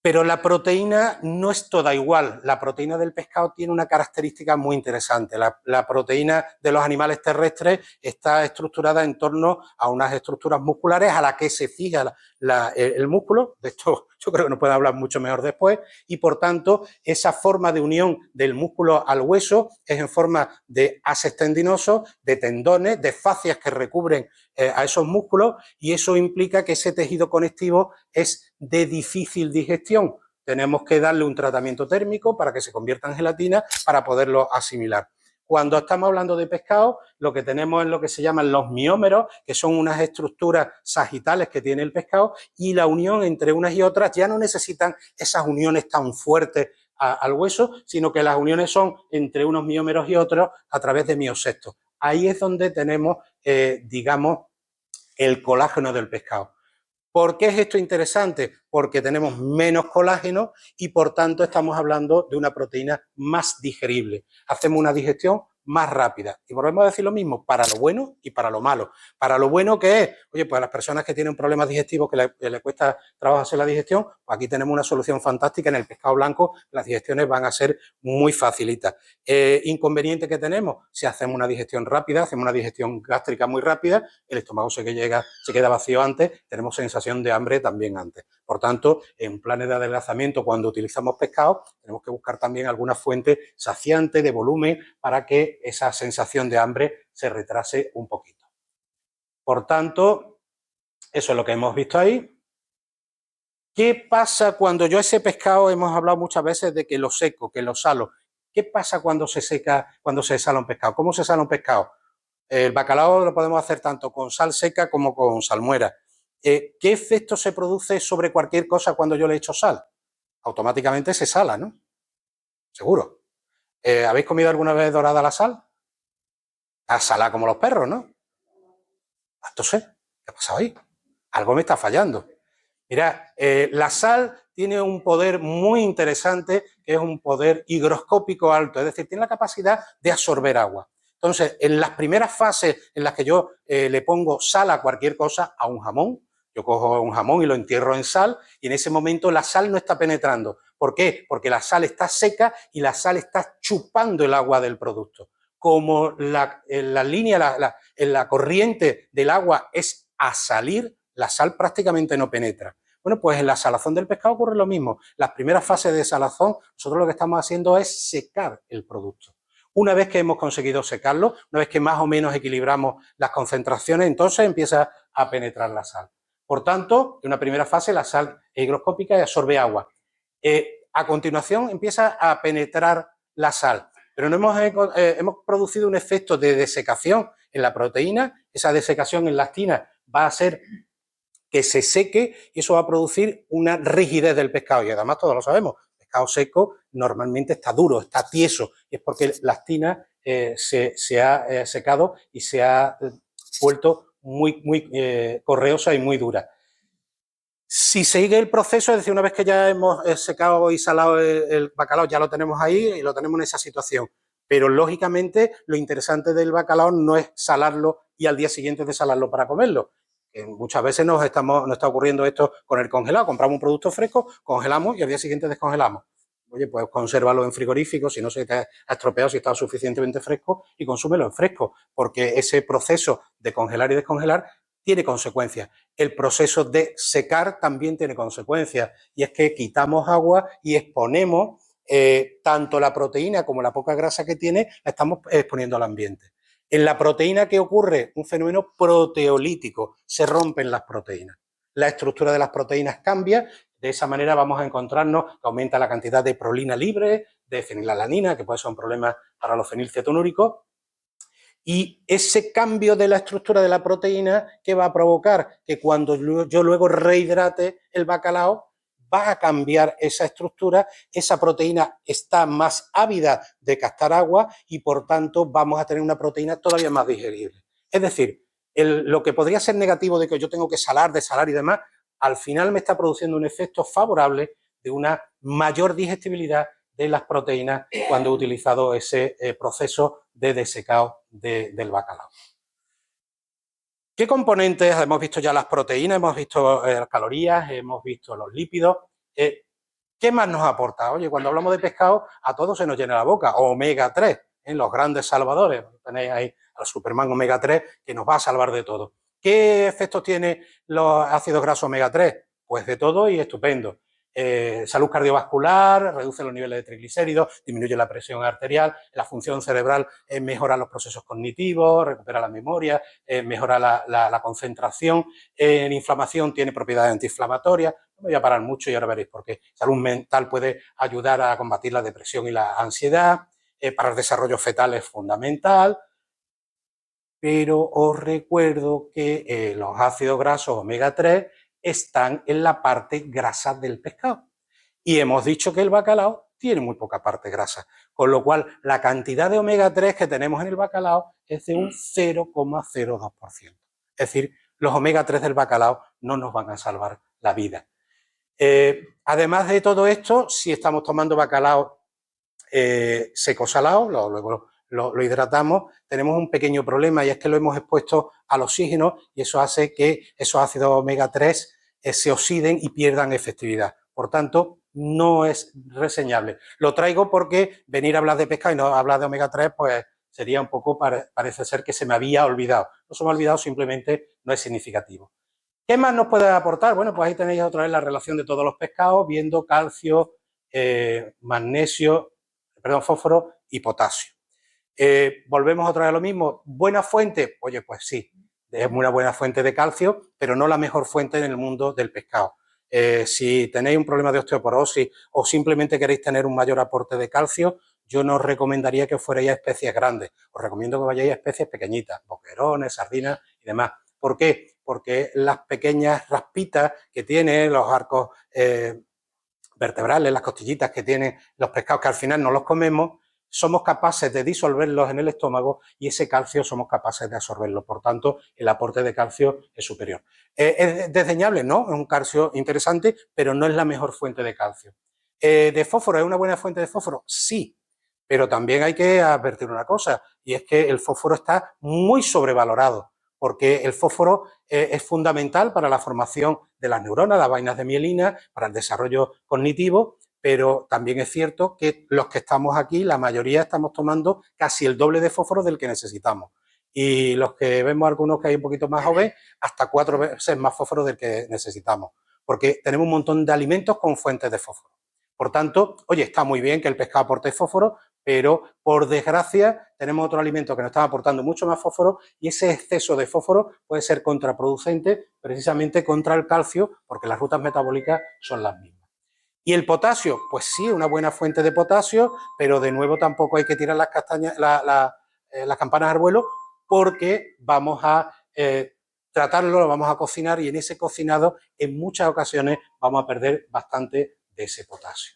Pero la proteína no es toda igual. La proteína del pescado tiene una característica muy interesante. La proteína de los animales terrestres está estructurada en torno a unas estructuras musculares a las que se fija el músculo. De esto yo creo que nos puede hablar mucho mejor después. Y por tanto, esa forma de unión del músculo al hueso es en forma de haces tendinosos, de tendones, de fascias que recubren a esos músculos, y eso implica que ese tejido conectivo es de difícil digestión. Tenemos que darle un tratamiento térmico para que se convierta en gelatina para poderlo asimilar. Cuando estamos hablando de pescado, lo que tenemos es lo que se llaman los miómeros, que son unas estructuras sagitales que tiene el pescado, y la unión entre unas y otras ya no necesitan esas uniones tan fuertes al hueso, sino que las uniones son entre unos miómeros y otros a través de miosectos. Ahí es donde tenemos, digamos, el colágeno del pescado. ¿Por qué es esto interesante? Porque tenemos menos colágeno y por tanto estamos hablando de una proteína más digerible. Hacemos una digestión más rápida. Y volvemos a decir lo mismo, para lo bueno y para lo malo. Para lo bueno, que es, oye, pues a las personas que tienen problemas digestivos, que les cuesta trabajo hacer la digestión, pues aquí tenemos una solución fantástica. En el pescado blanco las digestiones van a ser muy facilitas. Inconveniente que tenemos, si hacemos una digestión rápida, hacemos una digestión gástrica muy rápida, el estómago se queda vacío antes, tenemos sensación de hambre también antes. Por tanto, en planes de adelgazamiento, cuando utilizamos pescado, tenemos que buscar también alguna fuente saciante de volumen para que esa sensación de hambre se retrase un poquito. Por tanto, eso es lo que hemos visto ahí. ¿Qué pasa cuando yo ese pescado, hemos hablado muchas veces de que lo seco, que lo salo? ¿Qué pasa cuando se seca, cuando se sala un pescado? ¿Cómo se sala un pescado? El bacalao lo podemos hacer tanto con sal seca como con salmuera. ¿Qué efecto se produce sobre cualquier cosa cuando yo le echo sal? Automáticamente se sala, ¿no? Seguro. ¿Habéis comido alguna vez dorada la sal? A salada como los perros, ¿no? Entonces, ¿qué ha pasado ahí? Algo me está fallando. Mira, la sal tiene un poder muy interesante, que es un poder higroscópico alto, es decir, tiene la capacidad de absorber agua. Entonces, en las primeras fases en las que yo le pongo sal a cualquier cosa, a un jamón, yo cojo un jamón y lo entierro en sal, y en ese momento la sal no está penetrando. ¿Por qué? Porque la sal está seca y la sal está chupando el agua del producto. Como la corriente del agua es a salir, la sal prácticamente no penetra. Bueno, pues en la salazón del pescado ocurre lo mismo. Las primeras fases de salazón, nosotros lo que estamos haciendo es secar el producto. Una vez que hemos conseguido secarlo, una vez que más o menos equilibramos las concentraciones, entonces empieza a penetrar la sal. Por tanto, en una primera fase la sal es higroscópica y absorbe agua. A continuación empieza a penetrar la sal, pero no hemos producido un efecto de desecación en la proteína. Esa desecación en la actina va a hacer que se seque y eso va a producir una rigidez del pescado. Y además todos lo sabemos, el pescado seco normalmente está duro, está tieso, y es porque la actina se ha secado y se ha vuelto muy correosa y muy dura. Si sigue el proceso, es decir, una vez que ya hemos secado y salado el bacalao, ya lo tenemos ahí y lo tenemos en esa situación. Pero, lógicamente, lo interesante del bacalao no es salarlo y al día siguiente desalarlo para comerlo. Muchas veces nos está ocurriendo esto con el congelado. Compramos un producto fresco, congelamos y al día siguiente descongelamos. Oye, pues consérvalo en frigorífico, si no se te ha estropeado, si está suficientemente fresco, y consúmelo en fresco, porque ese proceso de congelar y descongelar tiene consecuencias. El proceso de secar también tiene consecuencias, y es que quitamos agua y exponemos tanto la proteína como la poca grasa que tiene, la estamos exponiendo al ambiente. En la proteína, ¿qué ocurre? Un fenómeno proteolítico, se rompen las proteínas. La estructura de las proteínas cambia, de esa manera vamos a encontrarnos que aumenta la cantidad de prolina libre, de fenilalanina, que puede ser un problema para los fenilcetonúricos, y ese cambio de la estructura de la proteína que va a provocar que cuando yo luego rehidrate el bacalao, va a cambiar esa estructura, esa proteína está más ávida de captar agua y por tanto vamos a tener una proteína todavía más digerible. Es decir, lo que podría ser negativo de que yo tengo que salar, desalar y demás, al final me está produciendo un efecto favorable de una mayor digestibilidad de las proteínas cuando he utilizado ese proceso de desecado del bacalao. ¿Qué componentes? Hemos visto ya las proteínas, hemos visto las calorías, hemos visto los lípidos. ¿Qué más nos aporta? Oye, cuando hablamos de pescado, a todos se nos llena la boca. Omega 3, los grandes salvadores. Tenéis ahí al Superman Omega 3, que nos va a salvar de todo. ¿Qué efectos tienen los ácidos grasos Omega 3? Pues de todo y estupendo. Salud cardiovascular, reduce los niveles de triglicéridos, disminuye la presión arterial, la función cerebral mejora los procesos cognitivos, recupera la memoria, mejora la concentración, en inflamación tiene propiedades antiinflamatorias. No me voy a parar mucho y ahora veréis por qué. Salud mental puede ayudar a combatir la depresión y la ansiedad, para el desarrollo fetal es fundamental, pero os recuerdo que los ácidos grasos omega 3 están en la parte grasa del pescado. Y hemos dicho que el bacalao tiene muy poca parte grasa, con lo cual la cantidad de omega 3 que tenemos en el bacalao es de un 0,02%. Es decir, los omega 3 del bacalao no nos van a salvar la vida. Además de todo esto, si estamos tomando bacalao seco salado, luego lo hidratamos, tenemos un pequeño problema y es que lo hemos expuesto al oxígeno y eso hace que esos ácidos omega 3 se oxiden y pierdan efectividad. Por tanto, no es reseñable. Lo traigo porque venir a hablar de pescado y no hablar de omega 3, pues sería un poco, parece ser que se me había olvidado. No se me ha olvidado, simplemente no es significativo. ¿Qué más nos puede aportar? Bueno, pues ahí tenéis otra vez la relación de todos los pescados, viendo calcio, magnesio, fósforo y potasio. Volvemos otra vez a lo mismo. ¿Buena fuente? Oye, pues sí, es una buena fuente de calcio, pero no la mejor fuente en el mundo del pescado. Si tenéis un problema de osteoporosis o simplemente queréis tener un mayor aporte de calcio, yo no os recomendaría que fuerais a especies grandes. Os recomiendo que vayáis a especies pequeñitas, boquerones, sardinas y demás. ¿Por qué? Porque las pequeñas raspitas que tienen los arcos vertebrales, las costillitas que tienen los pescados, que al final no los comemos, somos capaces de disolverlos en el estómago y ese calcio somos capaces de absorberlo. Por tanto, el aporte de calcio es superior. ¿Es desdeñable? No, es un calcio interesante, pero no es la mejor fuente de calcio. ¿De fósforo es una buena fuente de fósforo? Sí, pero también hay que advertir una cosa, y es que el fósforo está muy sobrevalorado, porque el fósforo es fundamental para la formación de las neuronas, las vainas de mielina, para el desarrollo cognitivo, pero también es cierto que los que estamos aquí, la mayoría estamos tomando casi el doble de fósforo del que necesitamos. Y los que vemos algunos que hay un poquito más jóvenes, hasta 4 veces más fósforo del que necesitamos, porque tenemos un montón de alimentos con fuentes de fósforo. Por tanto, oye, está muy bien que el pescado aporte fósforo, pero por desgracia tenemos otro alimento que nos está aportando mucho más fósforo y ese exceso de fósforo puede ser contraproducente precisamente contra el calcio, porque las rutas metabólicas son las mismas. ¿Y el potasio? Pues sí, una buena fuente de potasio, pero de nuevo tampoco hay que tirar las campanas al vuelo, porque vamos a tratarlo, lo vamos a cocinar y en ese cocinado en muchas ocasiones vamos a perder bastante de ese potasio.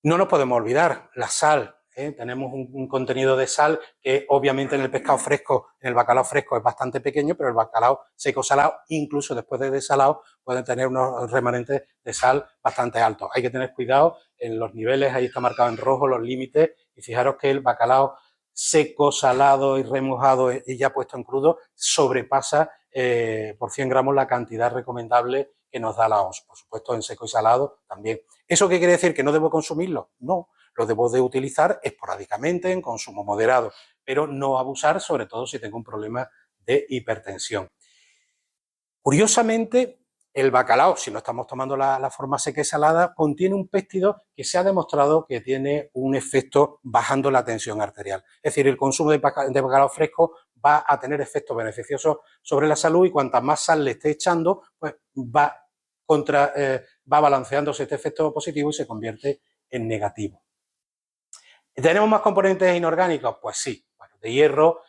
No nos podemos olvidar, la sal. Tenemos un contenido de sal que obviamente en el pescado fresco, en el bacalao fresco es bastante pequeño, pero el bacalao seco salado, incluso después de desalado, pueden tener unos remanentes de sal bastante altos. Hay que tener cuidado en los niveles, ahí está marcado en rojo los límites, y fijaros que el bacalao seco, salado y remojado y ya puesto en crudo sobrepasa por 100 gramos la cantidad recomendable que nos da la OMS. Por supuesto, en seco y salado también. ¿Eso qué quiere decir? ¿Que no debo consumirlo? No. Lo debo de utilizar esporádicamente, en consumo moderado, pero no abusar, sobre todo si tengo un problema de hipertensión. Curiosamente, el bacalao, si no estamos tomando la forma seca y salada, contiene un péptido que se ha demostrado que tiene un efecto bajando la tensión arterial. Es decir, el consumo de bacalao fresco va a tener efectos beneficiosos sobre la salud, y cuanta más sal le esté echando, pues va balanceándose este efecto positivo y se convierte en negativo. ¿Tenemos más componentes inorgánicos? Pues sí. Bueno, de hierro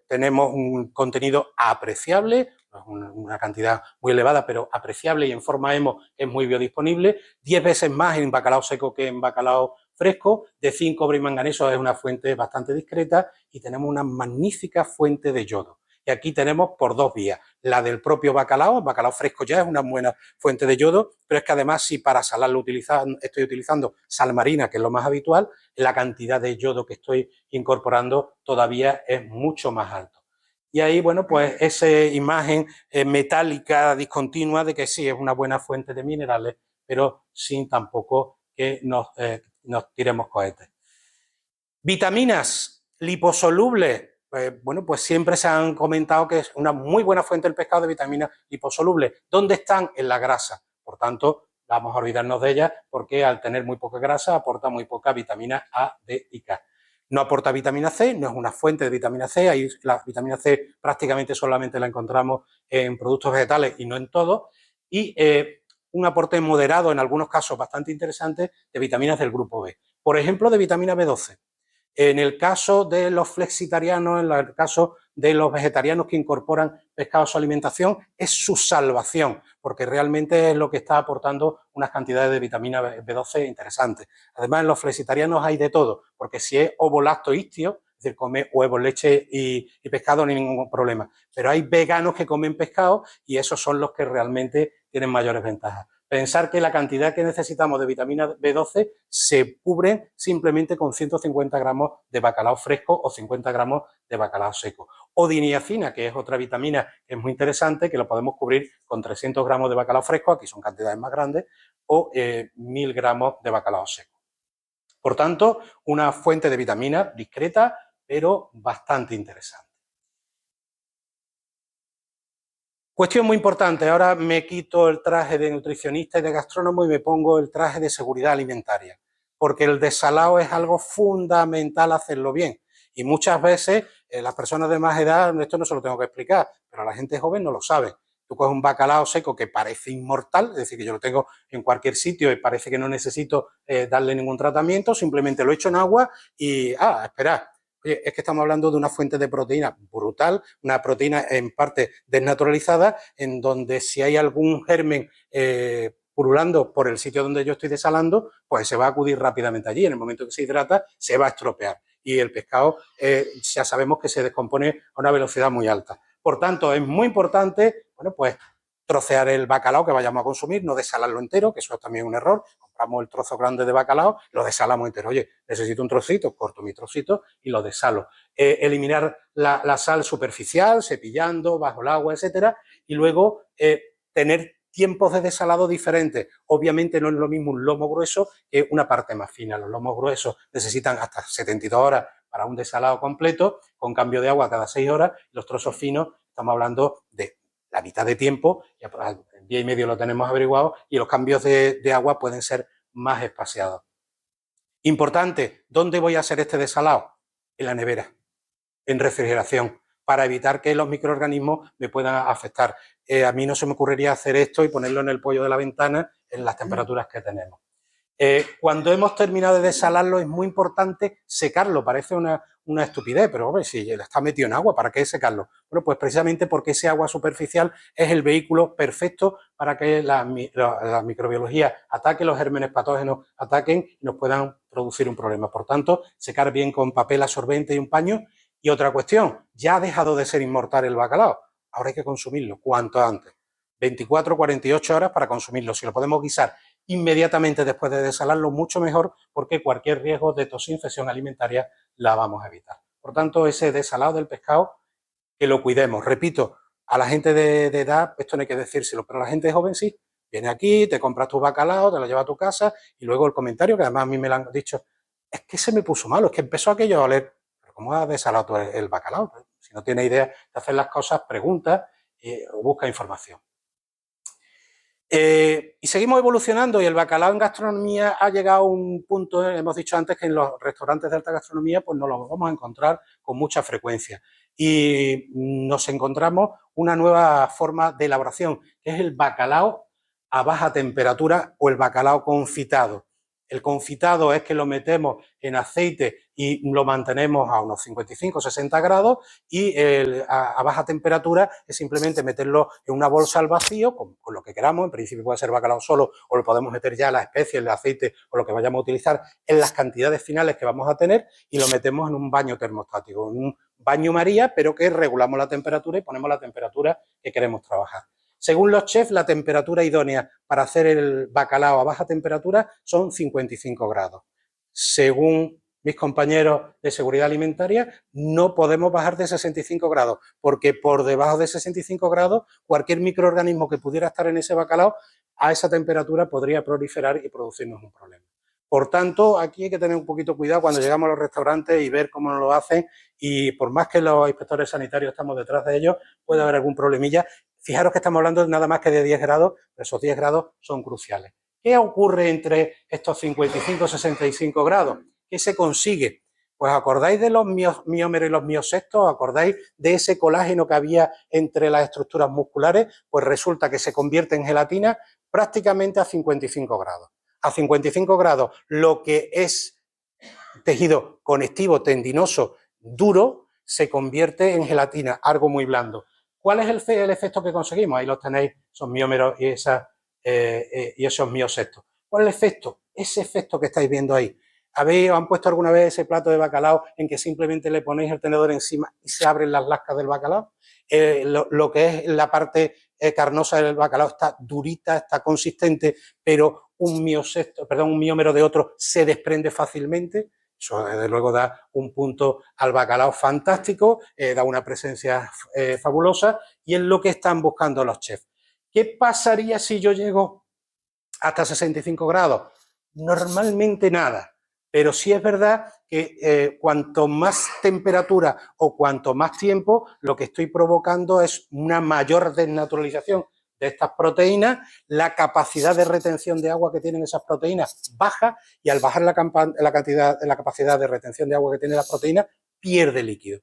tenemos un contenido apreciable, una cantidad muy elevada, pero apreciable, y en forma hemo es muy biodisponible, 10 veces más en bacalao seco que en bacalao fresco. De zinc, cobre y manganeso es una fuente bastante discreta, y tenemos una magnífica fuente de yodo. Y aquí tenemos por dos vías, la del propio bacalao. El bacalao fresco ya es una buena fuente de yodo, pero es que además, si para salarlo estoy utilizando sal marina, que es lo más habitual, la cantidad de yodo que estoy incorporando todavía es mucho más alto. Y ahí, bueno, pues esa imagen metálica discontinua de que sí, es una buena fuente de minerales, pero sin tampoco que nos tiremos cohetes. Vitaminas liposolubles. Bueno, pues siempre se han comentado que es una muy buena fuente el pescado de vitaminas liposolubles. ¿Dónde están? En la grasa. Por tanto, vamos a olvidarnos de ellas, porque al tener muy poca grasa aporta muy poca vitamina A, D y K. No aporta vitamina C, no es una fuente de vitamina C. Ahí la vitamina C prácticamente solamente la encontramos en productos vegetales y no en todos. Y un aporte moderado, en algunos casos bastante interesante, de vitaminas del grupo B. Por ejemplo, de vitamina B12. En el caso de los flexitarianos, en el caso de los vegetarianos que incorporan pescado a su alimentación, es su salvación, porque realmente es lo que está aportando unas cantidades de vitamina B12 interesantes. Además, en los flexitarianos hay de todo, porque si es ovo-lacto-istio, es decir, come huevos, leche y pescado, no hay ningún problema. Pero hay veganos que comen pescado, y esos son los que realmente tienen mayores ventajas. Pensar que la cantidad que necesitamos de vitamina B12 se cubre simplemente con 150 gramos de bacalao fresco o 50 gramos de bacalao seco. O de niacina, que es otra vitamina que es muy interesante, que lo podemos cubrir con 300 gramos de bacalao fresco, aquí son cantidades más grandes, o 1000 gramos de bacalao seco. Por tanto, una fuente de vitamina discreta, pero bastante interesante. Cuestión muy importante, ahora me quito el traje de nutricionista y de gastrónomo y me pongo el traje de seguridad alimentaria, porque el desalado es algo fundamental hacerlo bien. Y muchas veces las personas de más edad, esto no se lo tengo que explicar, pero la gente joven no lo sabe. Tú coges un bacalao seco que parece inmortal, es decir, que yo lo tengo en cualquier sitio y parece que no necesito darle ningún tratamiento, simplemente lo echo en agua y, esperad. Oye, es que estamos hablando de una fuente de proteína brutal, una proteína en parte desnaturalizada, en donde si hay algún germen pululando por el sitio donde yo estoy desalando, pues se va a acudir rápidamente allí. En el momento que se hidrata, se va a estropear. Y el pescado ya sabemos que se descompone a una velocidad muy alta. Por tanto, es muy importante, bueno, pues trocear el bacalao que vayamos a consumir, no desalarlo entero, que eso es también un error. Compramos el trozo grande de bacalao, lo desalamos entero. Oye, necesito un trocito, corto mi trocito y lo desalo. Eliminar la sal superficial, cepillando, bajo el agua, etcétera, y luego tener tiempos de desalado diferentes. Obviamente no es lo mismo un lomo grueso que una parte más fina. Los lomos gruesos necesitan hasta 72 horas para un desalado completo, con cambio de agua cada 6 horas. Los trozos finos, estamos hablando de la mitad de tiempo, ya en día y medio lo tenemos averiguado, y los cambios de agua pueden ser más espaciados. Importante, ¿dónde voy a hacer este desalado? En la nevera, en refrigeración, para evitar que los microorganismos me puedan afectar. A mí no se me ocurriría hacer esto y ponerlo en el pollo de la ventana en las temperaturas que tenemos. Cuando hemos terminado de desalarlo es muy importante secarlo. Parece una estupidez, pero hombre, si está metido en agua, ¿para qué secarlo? Bueno, pues precisamente porque ese agua superficial es el vehículo perfecto para que la microbiología ataque, los gérmenes patógenos ataquen y nos puedan producir un problema. Por tanto, secar bien con papel absorbente y un paño. Y otra cuestión, ya ha dejado de ser inmortal el bacalao. Ahora hay que consumirlo cuanto antes. 24, 48 horas para consumirlo. Si lo podemos guisar inmediatamente después de desalarlo, mucho mejor, porque cualquier riesgo de toxinfección alimentaria la vamos a evitar. Por tanto, ese desalado del pescado, que lo cuidemos. Repito, a la gente de edad, esto no hay que decírselo, pero a la gente joven sí. Viene aquí, te compras tu bacalao, te lo llevas a tu casa y luego el comentario, que además a mí me lo han dicho, es que se me puso malo, es que empezó aquello a oler. ¿Pero cómo has desalado tú el bacalao? Si no tienes idea de hacer las cosas, pregunta o busca información. Y seguimos evolucionando y el bacalao en gastronomía ha llegado a un punto, hemos dicho antes que en los restaurantes de alta gastronomía pues no lo vamos a encontrar con mucha frecuencia y nos encontramos una nueva forma de elaboración, que es el bacalao a baja temperatura o el bacalao confitado. El confitado es que lo metemos en aceite y lo mantenemos a unos 55 o 60 grados y a baja temperatura es simplemente meterlo en una bolsa al vacío con lo que queramos. En principio puede ser bacalao solo o lo podemos meter ya las especies, el aceite o lo que vayamos a utilizar en las cantidades finales que vamos a tener y lo metemos en un baño termostático, en un baño María, pero que regulamos la temperatura y ponemos la temperatura que queremos trabajar. Según los chefs, la temperatura idónea para hacer el bacalao a baja temperatura son 55 grados. Según mis compañeros de seguridad alimentaria, no podemos bajar de 65 grados, porque por debajo de 65 grados, cualquier microorganismo que pudiera estar en ese bacalao, a esa temperatura podría proliferar y producirnos un problema. Por tanto, aquí hay que tener un poquito cuidado cuando llegamos a los restaurantes y ver cómo nos lo hacen y por más que los inspectores sanitarios estamos detrás de ellos, puede haber algún problemilla. Fijaros que estamos hablando nada más que de 10 grados, pero esos 10 grados son cruciales. ¿Qué ocurre entre estos 55 y 65 grados? ¿Qué se consigue? Pues acordáis de los miómeros y los miosectos, acordáis de ese colágeno que había entre las estructuras musculares, pues resulta que se convierte en gelatina prácticamente a 55 grados. A 55 grados lo que es tejido conectivo, tendinoso, duro, se convierte en gelatina, algo muy blando. ¿Cuál es el efecto que conseguimos? Ahí los tenéis, esos miómeros y esos miosectos. ¿Cuál es el efecto? Ese efecto que estáis viendo ahí. ¿Han puesto alguna vez ese plato de bacalao en que simplemente le ponéis el tenedor encima y se abren las lascas del bacalao? Lo que es la parte carnosa del bacalao está durita, está consistente, pero un miómero de otro se desprende fácilmente. Eso desde luego da un punto al bacalao fantástico, da una presencia fabulosa y es lo que están buscando los chefs. ¿Qué pasaría si yo llego hasta 65 grados? Normalmente nada, pero sí es verdad que cuanto más temperatura o cuanto más tiempo, lo que estoy provocando es una mayor desnaturalización de estas proteínas, la capacidad de retención de agua que tienen esas proteínas baja y al bajar la capacidad de retención de agua que tienen las proteínas, pierde líquido.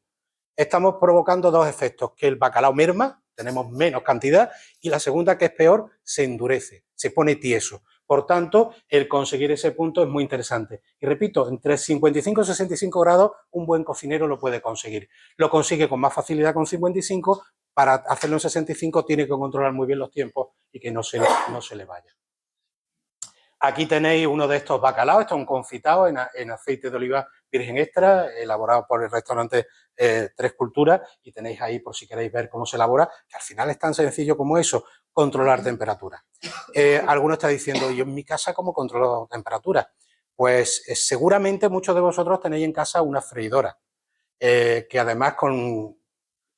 Estamos provocando dos efectos, que el bacalao merma, tenemos menos cantidad, y la segunda, que es peor, se endurece, se pone tieso. Por tanto, el conseguir ese punto es muy interesante. Y repito, entre 55 y 65 grados, un buen cocinero lo puede conseguir. Lo consigue con más facilidad con 55, para hacerlo en 65 tiene que controlar muy bien los tiempos y que no se le vaya. Aquí tenéis uno de estos bacalaos, esto es un confitado en aceite de oliva virgen extra, elaborado por el restaurante Tres Culturas, y tenéis ahí por si queréis ver cómo se elabora, que al final es tan sencillo como eso, controlar temperatura. Alguno está diciendo, yo en mi casa, ¿cómo controlo temperatura? Pues seguramente muchos de vosotros tenéis en casa una freidora, que además con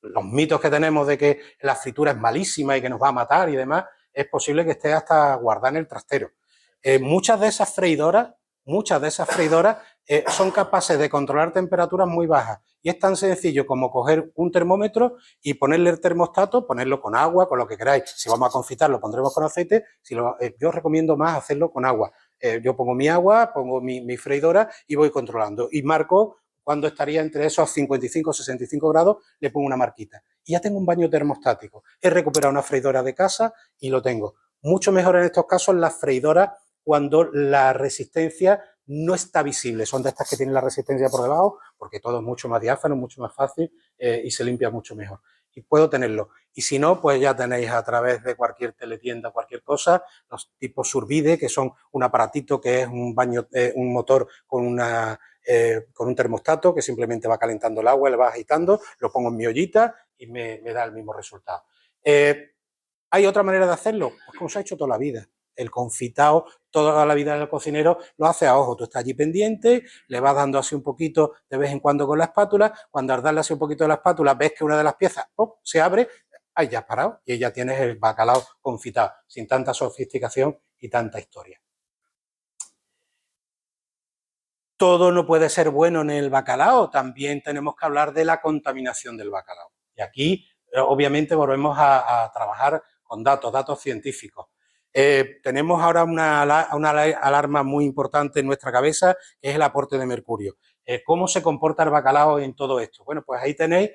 los mitos que tenemos de que la fritura es malísima y que nos va a matar y demás, es posible que esté hasta guardada en el trastero. Muchas de esas freidoras son capaces de controlar temperaturas muy bajas y es tan sencillo como coger un termómetro y ponerle el termostato, ponerlo con agua, con lo que queráis. Si vamos a confitar lo pondremos con aceite, yo os recomiendo más hacerlo con agua. Yo pongo mi agua, pongo mi freidora y voy controlando y marco cuando estaría entre esos 55 o 65 grados, le pongo una marquita. Y ya tengo un baño termostático. He recuperado una freidora de casa y lo tengo. Mucho mejor en estos casos las freidoras cuando la resistencia no está visible. Son de estas que tienen la resistencia por debajo, porque todo es mucho más diáfano, mucho más fácil y se limpia mucho mejor. Y puedo tenerlo. Y si no, pues ya tenéis a través de cualquier teletienda, cualquier cosa, los tipos Survide, que son un aparatito que es un baño, un motor con un termostato que simplemente va calentando el agua, le va agitando, lo pongo en mi ollita y me da el mismo resultado. ¿Hay otra manera de hacerlo? Pues como se ha hecho toda la vida. El confitado, toda la vida del cocinero, lo hace a ojo. Tú estás allí pendiente, le vas dando así un poquito de vez en cuando con la espátula. Cuando al darle así un poquito de la espátula, ves que una de las piezas se abre, ahí ya has parado y ya tienes el bacalao confitado, sin tanta sofisticación y tanta historia. Todo no puede ser bueno en el bacalao, también tenemos que hablar de la contaminación del bacalao. Y aquí, obviamente, volvemos a trabajar con datos científicos. Tenemos ahora una alarma muy importante en nuestra cabeza, que es el aporte de mercurio. ¿Cómo se comporta el bacalao en todo esto? Bueno, pues ahí tenéis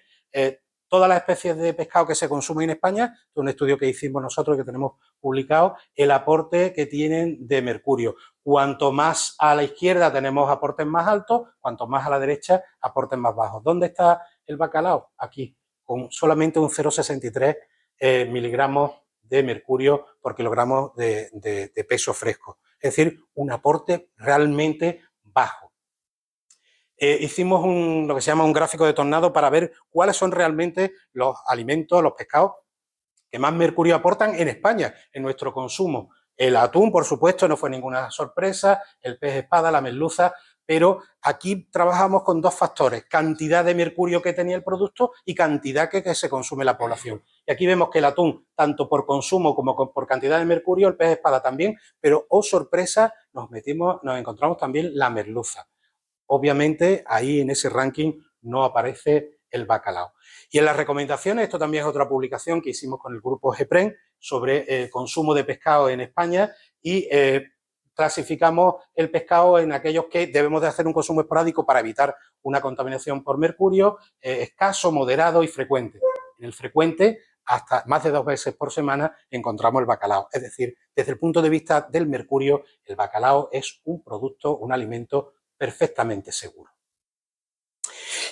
todas las especies de pescado que se consumen en España, es un estudio que hicimos nosotros, que tenemos publicado, el aporte que tienen de mercurio. Cuanto más a la izquierda tenemos aportes más altos, cuanto más a la derecha aportes más bajos. ¿Dónde está el bacalao? Aquí, con solamente un 0,63 miligramos de mercurio por kilogramo de peso fresco. Es decir, un aporte realmente bajo. Hicimos lo que se llama un gráfico de tornado para ver cuáles son realmente los alimentos, los pescados que más mercurio aportan en España, en nuestro consumo. El atún, por supuesto, no fue ninguna sorpresa, el pez espada, la merluza, pero aquí trabajamos con dos factores, cantidad de mercurio que tenía el producto y cantidad que se consume la población. Y aquí vemos que el atún, tanto por consumo como por cantidad de mercurio, el pez espada también, pero, oh sorpresa, nos encontramos también la merluza. Obviamente, ahí en ese ranking no aparece el bacalao. Y en las recomendaciones, esto también es otra publicación que hicimos con el grupo GEPREN sobre el consumo de pescado en España y clasificamos el pescado en aquellos que debemos de hacer un consumo esporádico para evitar una contaminación por mercurio, escaso, moderado y frecuente. En el frecuente, hasta más de 2 veces por semana, encontramos el bacalao. Es decir, desde el punto de vista del mercurio, el bacalao es un producto, un alimento perfectamente seguro.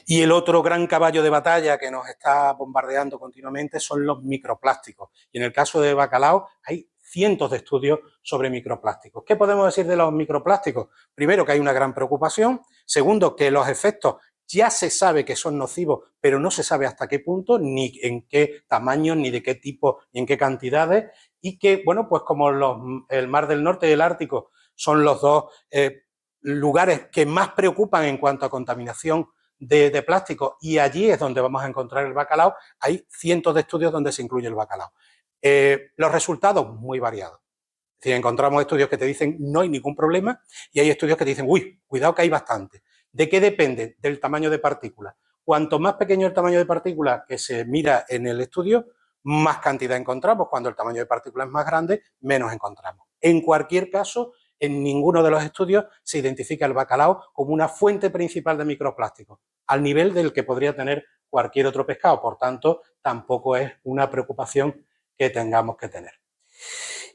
Y el otro gran caballo de batalla que nos está bombardeando continuamente son los microplásticos. Y en el caso de bacalao hay cientos de estudios sobre microplásticos. ¿Qué podemos decir de los microplásticos? Primero, que hay una gran preocupación. Segundo, que los efectos ya se sabe que son nocivos, pero no se sabe hasta qué punto, ni en qué tamaño, ni de qué tipo, ni en qué cantidades. Y que, bueno, pues como el Mar del Norte y el Ártico son los dos lugares que más preocupan en cuanto a contaminación de plástico, y allí es donde vamos a encontrar el bacalao. Hay cientos de estudios donde se incluye el bacalao. Los resultados muy variados. Es decir, encontramos estudios que te dicen no hay ningún problema y hay estudios que te dicen uy, cuidado que hay bastante. ¿De qué depende? Del tamaño de partículas. Cuanto más pequeño el tamaño de partículas que se mira en el estudio, más cantidad encontramos. Cuando el tamaño de partículas es más grande, menos encontramos. En cualquier caso, en ninguno de los estudios se identifica el bacalao como una fuente principal de microplásticos, al nivel del que podría tener cualquier otro pescado. Por tanto, tampoco es una preocupación que tengamos que tener.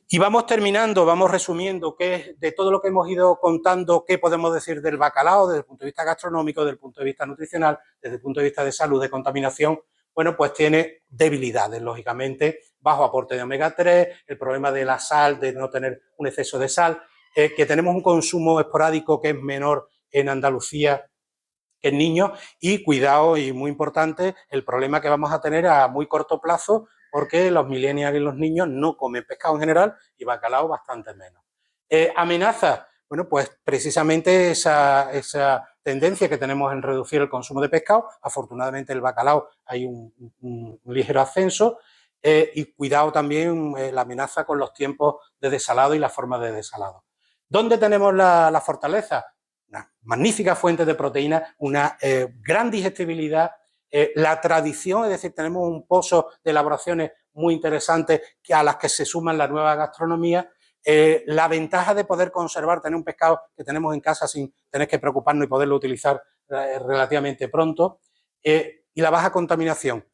Y vamos terminando, vamos resumiendo qué de todo lo que hemos ido contando, qué podemos decir del bacalao desde el punto de vista gastronómico, desde el punto de vista nutricional, desde el punto de vista de salud, de contaminación. Bueno, pues tiene debilidades, lógicamente, bajo aporte de omega 3, el problema de la sal, de no tener un exceso de sal, que tenemos un consumo esporádico que es menor en Andalucía que en niños, y cuidado, y muy importante, el problema que vamos a tener a muy corto plazo, porque los millennials y los niños no comen pescado en general y bacalao bastante menos. ¿Amenazas? Bueno, pues precisamente esa tendencia que tenemos en reducir el consumo de pescado. Afortunadamente el bacalao hay un ligero ascenso, y cuidado también la amenaza con los tiempos de desalado y la forma de desalado. ¿Dónde tenemos la fortaleza? Una magnífica fuente de proteína, una gran digestibilidad, la tradición, es decir, tenemos un pozo de elaboraciones muy interesantes a las que se suman la nueva gastronomía, la ventaja de poder conservar, tener un pescado que tenemos en casa sin tener que preocuparnos y poderlo utilizar relativamente pronto, y la baja contaminación.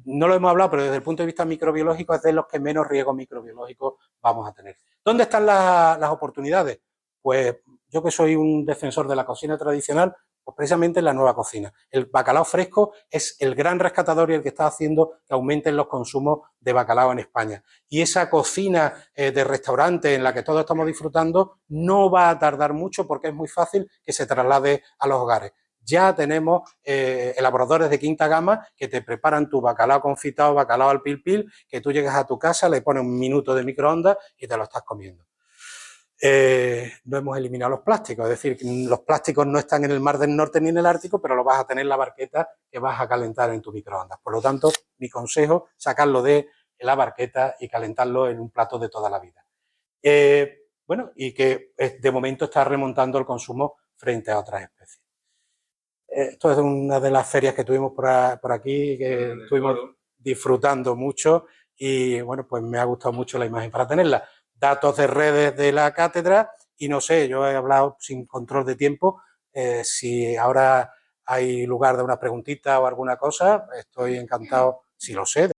no lo hemos hablado, pero desde el punto de vista microbiológico es de los que menos riesgo microbiológico vamos a tener. ¿Dónde están las oportunidades? Pues yo, que soy un defensor de la cocina tradicional, pues precisamente en la nueva cocina. El bacalao fresco es el gran rescatador y el que está haciendo que aumenten los consumos de bacalao en España. Y esa cocina de restaurante en la que todos estamos disfrutando no va a tardar mucho, porque es muy fácil que se traslade a los hogares. Ya tenemos elaboradores de quinta gama que te preparan tu bacalao confitado, bacalao al pil pil, que tú llegas a tu casa, le pones 1 minuto de microondas y te lo estás comiendo. No hemos eliminado los plásticos, es decir, los plásticos no están en el Mar del Norte ni en el Ártico, pero lo vas a tener en la barqueta que vas a calentar en tu microondas. Por lo tanto, mi consejo, sacarlo de la barqueta y calentarlo en un plato de toda la vida. Bueno, y que de momento está remontando el consumo frente a otras especies. Esto es una de las ferias que tuvimos por aquí, que estuvimos disfrutando mucho, y bueno, pues me ha gustado mucho la imagen para tenerla. Datos de redes de la cátedra, y no sé, yo he hablado sin control de tiempo. Si ahora hay lugar de una preguntita o alguna cosa, estoy encantado, si lo sé,